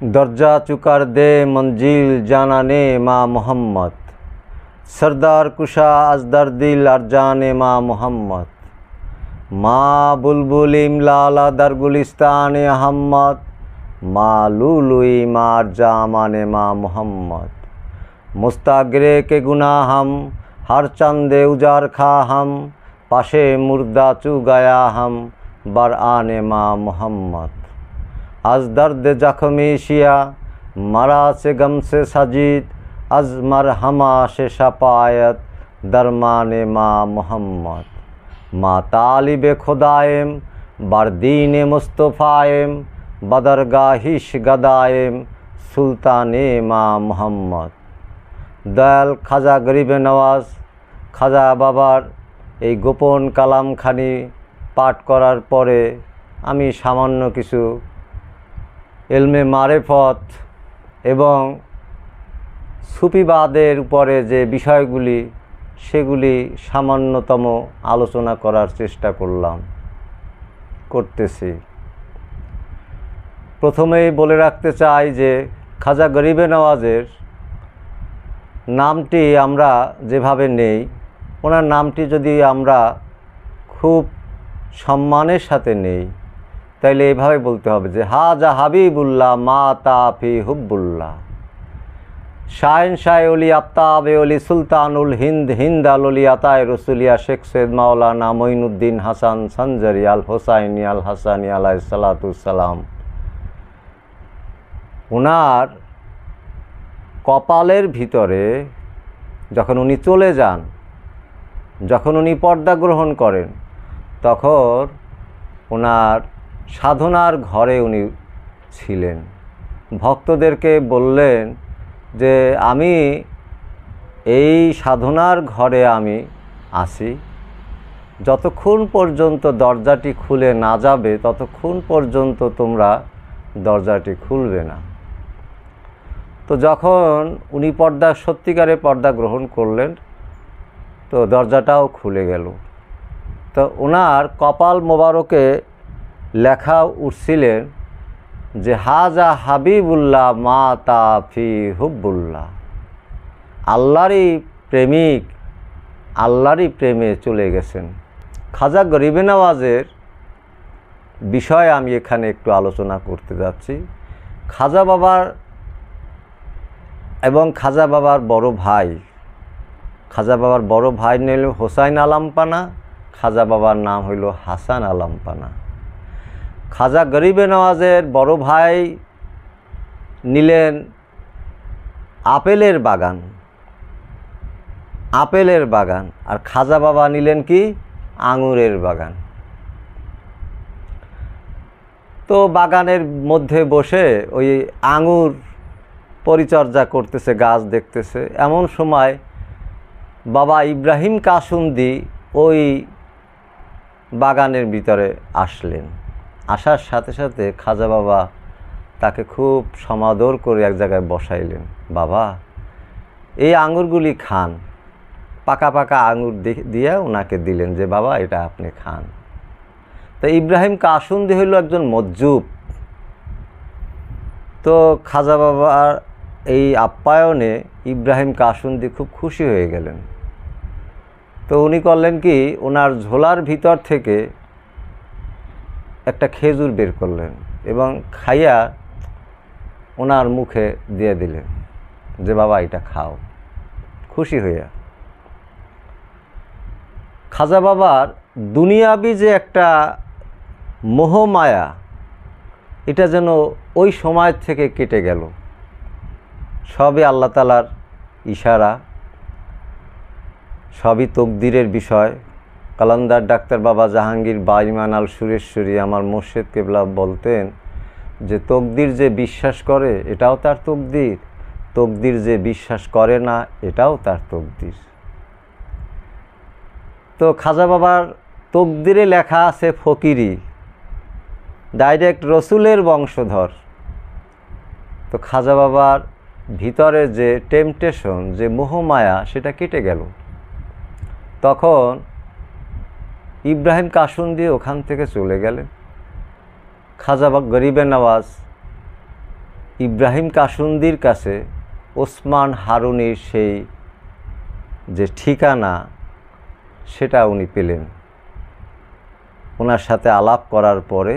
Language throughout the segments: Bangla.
दर्जा चुकार दे मंजिल जानाने माँ मोहम्मद, सरदार कुशा अजदर दिल अर्जाने माँ मोहम्मद, माँ बुलबुल इमलाला दर गुलिस्तान अहम्मद, माँ लुलुई मार जामाने माँ मोहम्मद, मुस्तागरे के गुनाह हम हर चंदे उजार खा हम, पाशे मुर्दा चू गया हम बर आने माँ मोहम्मद, आज दर्द जख्मी शिया मरा से गम से सजीद, अज मरहमा से शपायत दरमाने माँ मोहम्मद, माँ तालिब खुदाएम बरदीन मुस्तफ़ाएम बदरगाहिश गदाएम सुल्ताने माँ मोहम्मद। दयाल खाजा गरीब नवाज खाजा बाबार এই গোপন কালামখানি পাঠ করার পরে আমি সামান্য কিছু ইলমে মারেফত এবং সুফিবাদের উপরে যে বিষয়গুলি সেগুলি সামান্যতম আলোচনা করার চেষ্টা করতেছি। প্রথমেই বলে রাখতে চাই যে খাজা গরিবে নওয়াজের নামটি আমরা যেভাবে নেই, ওনার নামটি যদি আমরা খুব সম্মানের সাথে নেই তাইলে এইভাবে বলতে হবে যে হাজা হাবিবুল্লাহ মা তাফি হুব্বুল্লাহ, শাহিন শাহ অলি আফতাব অলি সুলতানুল হিন্দ হিন্দ আল অলি আতায় রসুলিয়া শেখ সৈয়দ মাওলানা মঈনুদ্দিন হাসান সঞ্জারি আল হোসাইনি আল হাসানি আলাইহিস সালাতুস সালাম। ওনার কপালের ভিতরে যখন উনি চলে যান, যখন উনি পর্দা গ্রহণ করেন, তখন ওনার সাধনার ঘরে উনি ছিলেন। ভক্তদেরকে বললেন যে আমি এই সাধনার ঘরে আমি আছি, যতক্ষণ পর্যন্ত দরজাটি খুলে না যাবে ততক্ষণ পর্যন্ত তোমরা দরজাটি খুলবে না। তো যখন উনি সত্যিকারে পর্দা গ্রহণ করলেন তো দরজাটাও খুলে গেল। তো ওনার কপাল মোবারকে লেখা উঠছিলেন যে হাজা হাবিবুল্লাহ মা তাফি হুব্বুল্লাহ, আল্লাহরই প্রেমিক, আল্লাহরই প্রেমে চলে গেছেন। খাজা গরিবে নওয়াজের বিষয়ে আমি এখানে একটু আলোচনা করতে যাচ্ছি। খাজা বাবার এবং খাজা বাবার বড় ভাই, খাজা বাবার বড় ভাই নিল হোসাইন আলামপানা, খাজা বাবার নাম হইল হাসান আলামপানা। খাজা গরিবে নওয়াজের বড় ভাই নিলেন আপেলের বাগান, আপেলের বাগান, আর খাজা বাবা নিলেন কি আঙুরের বাগান। তো বাগানের মধ্যে বসে ওই আঙুর পরিচর্যা করতেছে, গাছ দেখতেছে। এমন সময় বাবা ইব্রাহিম কাসুন্দি ওই বাগানের ভিতরে আসলেন। আসার সাথে সাথে খাজা বাবা তাকে খুব সমাদর করে এক জায়গায় বসাইলেন। বাবা এই আঙুরগুলি খান, পাকা পাকা আঙুর দিয়ে ওনাকে দিলেন যে বাবা এটা আপনি খান। তো ইব্রাহিম কাসুন্দি হইল একজন মজ্জুব। তো খাজা বাবার এই আপ্যায়নে ইব্রাহিম কাসুন্দি খুব খুশি হয়ে গেলেন। তো উনি করলেন কি, ওনার ঝোলার ভিতর থেকে একটা খেজুর বের করলেন এবং খাইয়া ওনার মুখে দিয়ে দিলেন যে বাবা এটা খাও, খুশি হইয়া। খাজা বাবার দুনিয়াবি যে একটা মোহমায়া, এটা যেন ওই সময় থেকে কেটে গেল। সবই আল্লাহ তাআলার ইশারা, সবই তকদিরের বিষয়। কালান্দার ডাক্তার বাবা জাহাঙ্গীর বাঈমান আল সুরেশ্বরী আমার মুর্শিদ কেবলা বলতেন যে তকদির যে বিশ্বাস করে এটাও তার তকদির, তকদির যে বিশ্বাস করে না এটাও তার তকদির। তো খাজা বাবার তকদিরে লেখা আছে ফকিরি, ডাইরেক্ট রসুলের বংশধর। তো খাজা বাবার ভিতরে যে টেম্পটেশন, যে মোহমায়া, সেটা কেটে গেল। তখন ইব্রাহিম কাসুন্দি ওখান থেকে চলে গেলেন। খাজা গরিবে নওয়াজ ইব্রাহিম কাসুন্দির কাছে ওসমান হারুনির সেই যে ঠিকানা সেটা উনি পেলেন। ওনার সাথে আলাপ করার পরে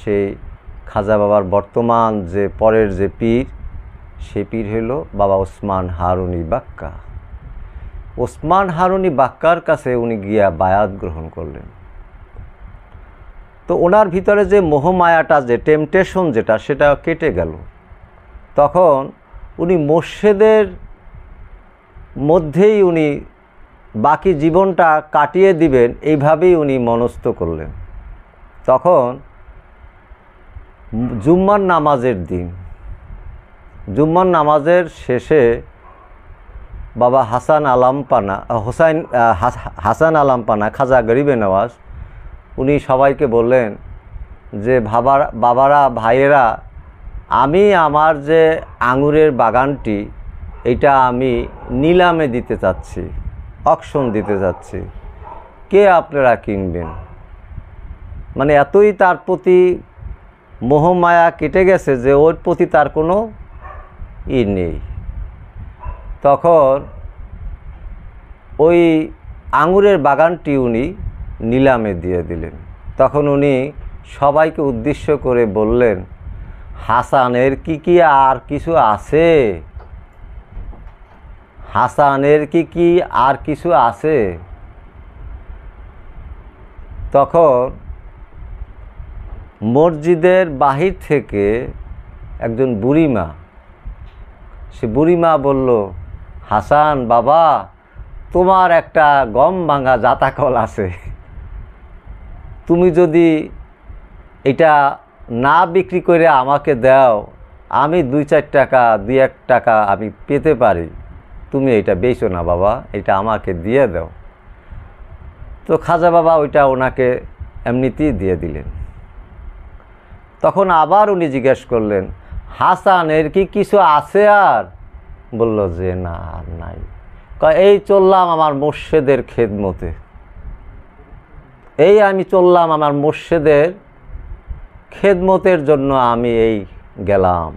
সেই খাজা বাবার বর্তমান যে পরের যে পীর, সেই পীর হইল বাবা ওসমান হারুনি বাক্কা। ওসমান হারুনি বাক্কার কাছে উনি গিয়া বায়াত গ্রহণ করলেন। তো ওনার ভিতরে যে মোহমায়াটা, যে টেম্পটেশন যেটা, সেটা কেটে গেল। তখন উনি মোর্শেদের মধ্যেই উনি বাকি জীবনটা কাটিয়ে দিবেন, এইভাবেই উনি মনস্থ করলেন। তখন জুম্মার নামাজের দিন, জুম্মার নামাজের শেষে বাবা হাসান আলামপানা খাজা গরিবে নওয়াজ উনি সবাইকে বললেন যে বাবারা, ভাইয়েরা, আমি আমার যে আঙুরের বাগানটি, এটা আমি নিলামে দিতে চাচ্ছি, অকশন দিতে চাচ্ছি, কে আপনারা কিনবেন? মানে এতই তার প্রতি মোহমায়া কেটে গেছে যে ওর প্রতি তার কোনো নেই। তখন ওই আঙুরের বাগানটি উনি নিলামে দিয়ে দিলেন। তখন উনি সবাইকে উদ্দেশ্য করে বললেন, হাসানের কি আর কিছু আছে? হাসানের কি আর কিছু আছে? তখন মসজিদের বাহির থেকে একজন বুড়িমা, সে বুড়িমা বলল, হাসান বাবা, তোমার একটা গম ভাঙা জাতাকল আছে, তুমি যদি এটা না বিক্রি করে আমাকে দাও, আমি 2-4 টাকা 2-1 টাকা আমি পেতে পারি, তুমি এটা বেচো না বাবা, এটা আমাকে দিয়ে দাও। তো খাজা বাবা ওইটা ওনাকে এমনিতেই দিয়ে দিলেন। তখন আবার উনি জিজ্ঞেস করলেন, হাসানের কি কিছু আছে আর? বলল যে না, আর নাই। এই চললাম আমার মোর্শেদের খেদমতে, এই আমি চললাম আমার মোর্শেদের খেদমতের জন্য আমি এই গেলাম।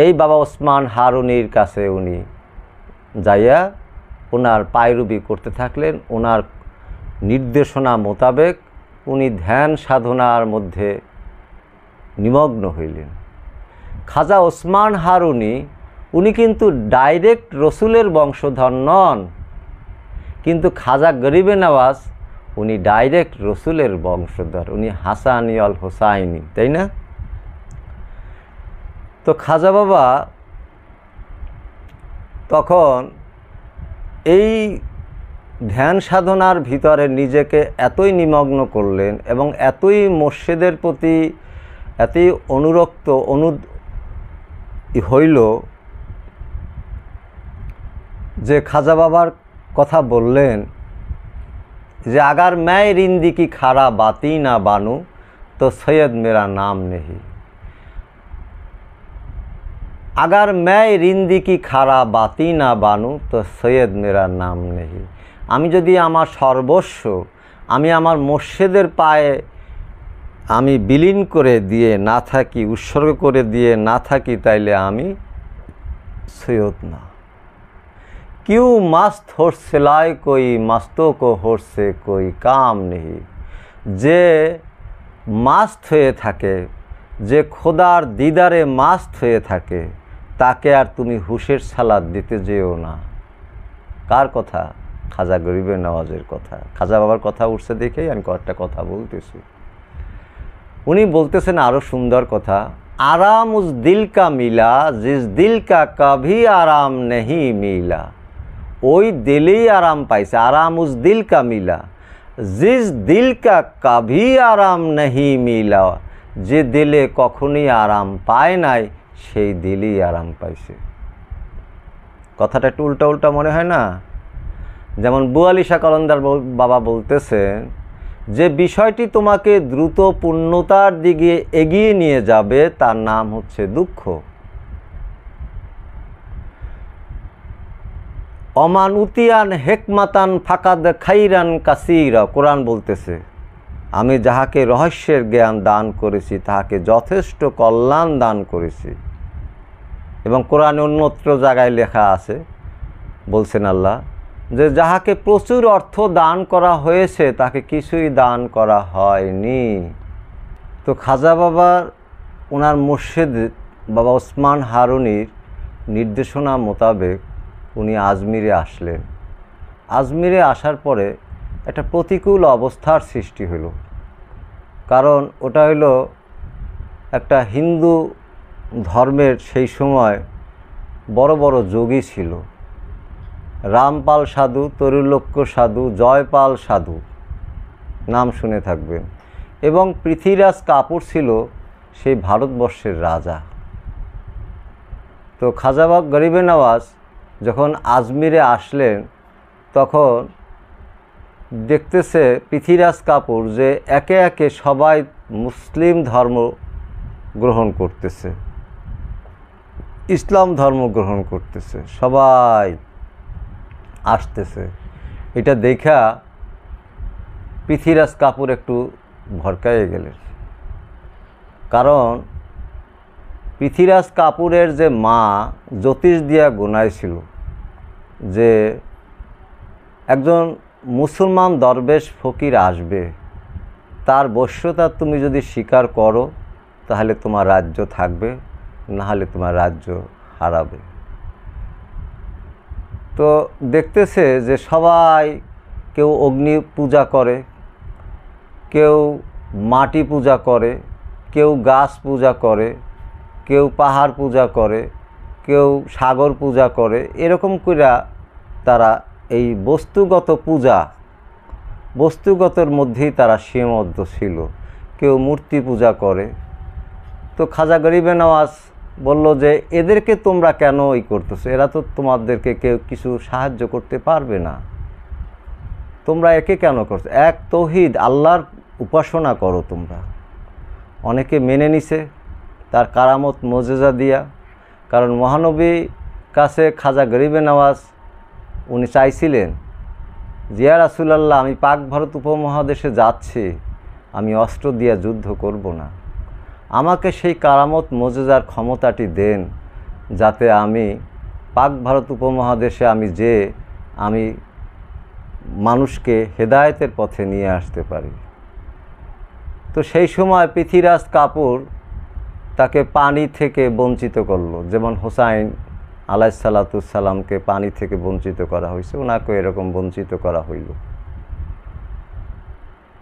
এই বাবা ওসমান হারুনির কাছে উনি যাইয়া ওনার পায়রুবি করতে থাকলেন। ওনার নির্দেশনা মোতাবেক উনি ধ্যান সাধনার মধ্যে নিমগ্ন হইলেন। খাজা ওসমান হারুনি উনি কিন্তু ডাইরেক্ট রসুলের বংশধর নন, কিন্তু খাজা গরিবে নওয়াজ উনি ডাইরেক্ট রসুলের বংশধর, উনি হাসানি আল হোসাইনি, তাই না? তো খাজা বাবা তখন এই ধ্যান সাধনার ভিতরে নিজেকে এতই নিমগ্ন করলেন এবং এতই মুর্শিদের প্রতি এতই অনুরক্ত হইল যে খাজা বাবার কথা বললেন যে আগার मैं रिंदी की खारा बाती ना बानू तो सैयद मेरा नाम नहीं। अगर मैं रिंदी की खारा बाती ना बानू तो सैयद मेरा नाम नहीं। আমি যদি আমার সর্বস্ব আমি আমার মুর্শিদের পায়ে আমি বিলীন করে দিয়ে না থাকি, উৎসর্গ করে দিয়ে না থাকি, তাইলে আমি সৈয়দ না। क्यों मस्त होश सिलाए कोई मस्तों को होश से कोई काम नहीं। যে মাস্ত হয়ে থাকে, যে খোদার দিদারে মাস্ত হয়ে থাকে, তাকে আর তুমি হুশের সালাদ দিতে যেও না। কার কথা? খাজা গরিবে নওয়াজের কথা। খাজা বাবার কথা উঠছে দেখেই আমি কয়েকটা কথা বলতেছি। উনি বলতেছেন আরও সুন্দর কথা, आराम उस दिल का मिला जिस दिल का कभी आराम नहीं मिला। ওই দিলেই আরাম পাইছে, আরাম উস দিল কা মিলা জিস দিল কা কভি আরাম নেহি মিলা। যে দিলে কখনই আরাম পায় নাই, সেই দিলেই আরাম পাইছে। কথাটা একটু উল্টা উল্টা মনে হয় না? যেমন বুয়ালি শাহ কলন্দার বাবা বলতেছেন যে বিষয়টি তোমাকে দ্রুত পূর্ণতার দিকে এগিয়ে নিয়ে যাবে, তার নাম হচ্ছে দুঃখ। অমান উতিয়ান হেকমাতান ফাকাদ খাইরান কাসিরা, কোরআন বলতেছে। আমি যাহাকে রহস্যের জ্ঞান দান করেছি তাহাকে যথেষ্ট কল্যাণ দান করেছি। এবং কোরআনে অন্যত্র জায়গায় লেখা আছে, বলছেন আল্লাহ, যে যাহাকে প্রচুর অর্থ দান করা হয়েছে তাকে কিছুই দান করা হয়নি। তো খাজা বাবার ওনার মুর্শিদ বাবা ওসমান হারুনির নির্দেশনা মোতাবেক উনি আজমিরে আসলেন। আজমিরে আসার পরে একটা প্রতিকূল অবস্থার সৃষ্টি হলো, কারণ ওটা হলো একটা হিন্দু ধর্মের সেই সময় বড় বড় যোগী ছিল, রামপাল সাধু, তরুলক্ষ্য সাধু, জয়পাল সাধু, নাম শুনে থাকবেন। এবং পৃথ্বীরাজ কাপুর ছিল সেই ভারতবর্ষের রাজা। তো খাজা গরিবে নওয়াজ যখন আজমিরে আসলেন তখন দেখতেছে পৃথ্বীরাজ কাপুর যে একে একে সবাই মুসলিম ধর্ম গ্রহণ করতেছে, ইসলাম ধর্ম গ্রহণ করতেছে, সবাই আসতেছে। এটা দেখা পৃথ্বীরাজ কাপুর একটু ভরকায়ে গেলেন, কারণ পৃথ্বীরাজ কাপুরের যে মা জ্যোতিষ দিয়া গোনাইছিল যে একজন মুসলমান দরবেশ ফকির আসবে, তার বশ্যতা তুমি যদি স্বীকার করো তাহলে তোমার রাজ্য থাকবে, না হলে তোমার রাজ্য হারাবে। তো দেখতেছে যে সবাই কেউ অগ্নি পূজা করে, কেউ মাটি পূজা করে, কেউ গাছ পূজা করে, কেউ পাহাড় পূজা করে, কেউ সাগর পূজা করে। এরকম করে তারা এই বস্তুগত পূজা, বস্তুগতর মধ্যেই তারা সীমাবদ্ধ ছিল। কেউ মূর্তি পূজা করে। তো খাজা গরিবে নওয়াজ বলল যে এদেরকে তোমরা কেন করতেছো? এরা তো তোমাদেরকে কেউ কিছু সাহায্য করতে পারবে না, তোমরা একে কেন করছো? এক তৌহিদ আল্লাহর উপাসনা করো তোমরা। অনেকে মেনে নিছে তার কারামত মোজেজা দিয়া, কারণ মহানবী কাছে খাজা গরিবে নওয়াজ উনি চাইছিলেন যে ইয়া রাসূলুল্লাহ, আমি পাক ভারত উপমহাদেশে যাচ্ছি, আমি অস্ত্র দিয়া যুদ্ধ করব না, আমাকে সেই কারামত মোজেজার ক্ষমতাটি দেন যাতে আমি পাক ভারত উপমহাদেশে আমি মানুষকে হেদায়েতের পথে নিয়ে আসতে পারি। তো সেই সময় পৃথ্বীরাজ কাপুর তাকে পানি থেকে বঞ্চিত করলো, যেমন হোসাইন আলাইহিসসালাতুসসালামকে পানি থেকে বঞ্চিত করা হয়েছে, ওনাকে এরকম বঞ্চিত করা হইল।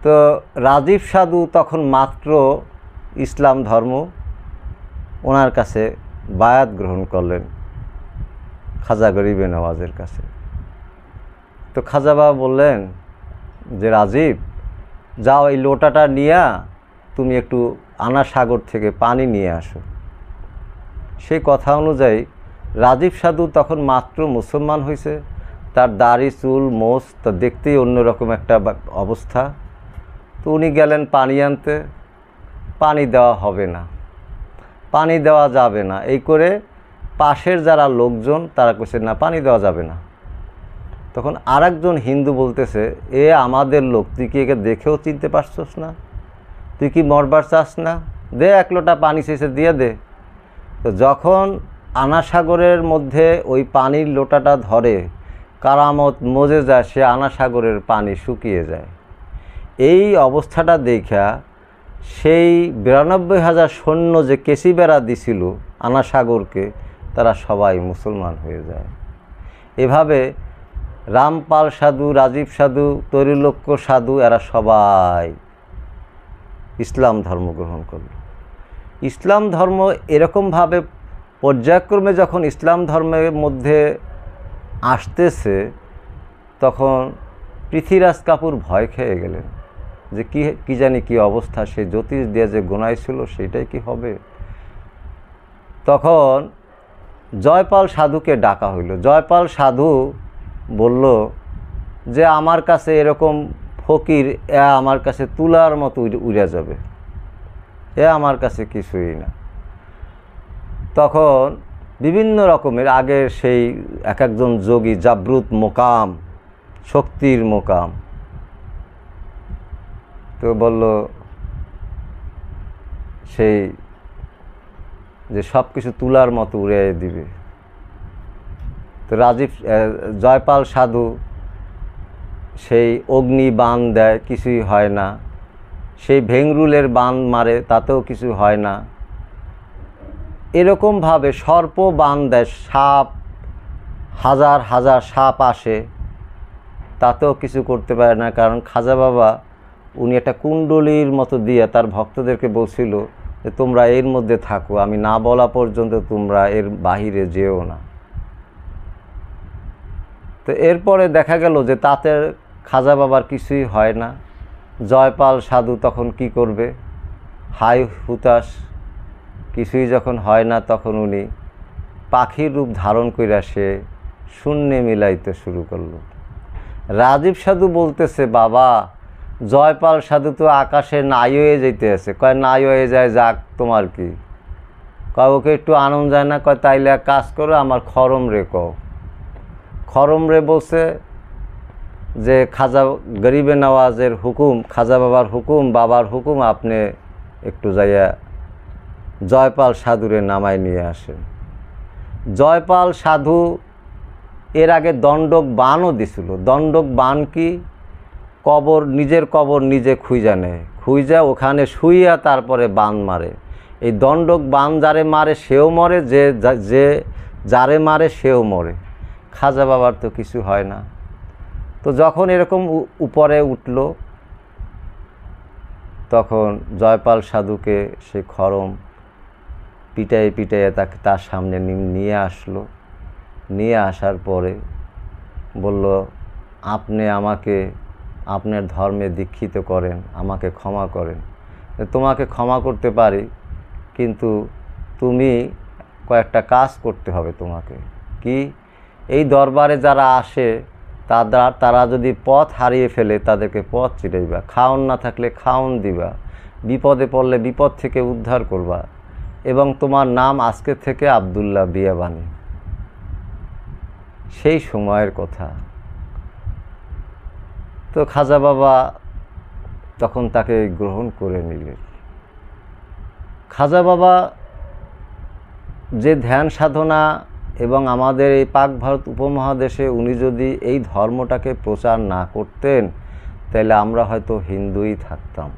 তো রাজীব সাধু তখন মাত্র ইসলাম ধর্ম ওনার কাছে বায়াত গ্রহণ করলেন খাজা গরিবে নওয়াজের কাছে। তো খাজা বাবা বললেন যে রাজীব, যাও এই লোটাটা নিয়ে তুমি একটু আনা সাগর থেকে পানি নিয়ে আসো। সেই কথা অনুযায়ী রাজীব সাধু তখন মাত্র মুসলমান হয়েছে, তার দাড়ি চুল মোচ তা দেখতেই অন্যরকম একটা অবস্থা। তো উনি গেলেন পানি আনতে, পানি দেওয়া হবে না, পানি দেওয়া যাবে না, এই করে পাশের যারা লোকজন তারা কইছে না পানি দেওয়া যাবে না। তখন আরেকজন হিন্দু বলতেছে, এ আমাদের লোক, তুই কি একে দেখেও চিনতে পারছস না? তুই কি মরবার চাস না? দে এক লোটা পানি শেষে দিয়ে দে। তো যখন আনাসাগরের মধ্যে ওই পানির লোটাটা ধরে, কারামত মজে যায়, সে আনাসাগরের পানি শুকিয়ে যায়। এই অবস্থাটা দেখা সেই 92,000 সৈন্য যে কেসি বেড়া দিছিল আনাসাগরকে, তারা সবাই মুসলমান হয়ে যায়। এভাবে রামপাল সাধু, রাজীব সাধু, তরুলক্ষ্য সাধু এরা সবাই ইসলাম ধর্ম গ্রহণ করল। ইসলাম ধর্ম এরকমভাবে পর্যায়ক্রমে যখন ইসলাম ধর্মের মধ্যে আসতেছে, তখন পৃথ্বীরাজ কাপুর ভয় খেয়ে গেলেন যে কি জানি কি অবস্থা, সে জ্যোতিষ দিয়ে যে গোনাইছিল সেটাই কি হবে। তখন জয়পাল সাধুকে ডাকা হইল। জয়পাল সাধু বলল যে আমার কাছে এরকম ফকির, আমার কাছে তুলার মতো উড়ে যাবে, আমার কাছে কিছুই না। তখন বিভিন্ন রকমের আগের সেই এক একজন যোগী, জাবরুত মোকাম, শক্তির মোকাম, তো বলল সেই যে সব কিছু তুলার মতো উড়িয়ে দিবে। তো জয়পাল সাধু সেই অগ্নি বাণ দেয়, কিছুই হয় না। সেই ভেংরুলের বাণ মারে, তাতেও কিছু হয় না। এরকমভাবে সর্প বাণ দেয়, সাপ হাজার হাজার সাপ আসে, তাতেও কিছু করতে পারে না। কারণ খাজা বাবা উনি একটা কুণ্ডলীর মতো দিয়ে তার ভক্তদেরকে বলছিল যে তোমরা এর মধ্যে থাকো, আমি না বলা পর্যন্ত তোমরা এর বাহিরে যেও না। তো এরপরে দেখা গেল যে তাতে খাজা বাবার কিছুই হয় না। জয়পাল সাধু তখন কি করবে, হাই হুতাশ, কিছুই যখন হয় না, তখন উনি পাখির রূপ ধারণ কইরা সে শূন্যে মিলাইতে শুরু করলো। রাজীব সাধু বলতেছে, বাবা জয়পাল সাধু তো আকাশে নাই হয়ে যেতে আছে। কয় নাই হয়ে যায়, যাক তোমার কি, কয় ওকে একটু আনন্দ যায় না। কয় তাইলে এক কাজ করো, আমার খরম রে কও। খরম রে বলছে যে খাজা গরিবে নওয়াজের হুকুম, খাজা বাবার হুকুম, বাবার হুকুম, আপনি একটু যাইয়া জয়পাল সাধুরে নামায় নিয়ে আসেন। জয়পাল সাধু এর আগে দণ্ডক বাণও দিছিল। দণ্ডক বাণ কি, কবর, নিজের কবর নিজে খুঁজা নেয়, খুঁজা ওখানে শুইয়া তারপরে বাণ মারে। এই দণ্ডক বাণ যারে মারে সেও মরে, যে যারে মারে সেও মরে। খাজা বাবার তো কিছু হয় না। তো যখন এরকম উপরে উঠল, তখন জয়পাল সাধুকে সে খরম পিটাইয়ে পিটাইয়ে তাকে তার সামনে নিয়ে আসলো। নিয়ে আসার পরে বলল, আপনি আমাকে আপনার ধর্মে দীক্ষিত করেন, আমাকে ক্ষমা করেন। তোমাকে ক্ষমা করতে পারি, কিন্তু তুমি কয়েকটা কাজ করতে হবে তোমাকে। কি? এই দরবারে যারা আসে তারা যদি পথ হারিয়ে ফেলে তাদেরকে পথ চিনাইবা, খাওন না থাকলে খাওন দিবা, বিপদে পড়লে বিপদ থেকে উদ্ধার করবা, এবং তোমার নাম আজকে থেকে আব্দুল্লাহ বিয়াবানি। সেই সময়ের কথা। তো খাজা বাবা তখন তাকে গ্রহণ করে নিলেন। খাজা বাবা যে ধ্যান সাধনা এবং আমাদের এই পাক ভারত উপমহাদেশে উনি যদি এই ধর্মটাকে প্রচার না করতেন, তাহলে আমরা হয়তো হিন্দুই থাকতাম।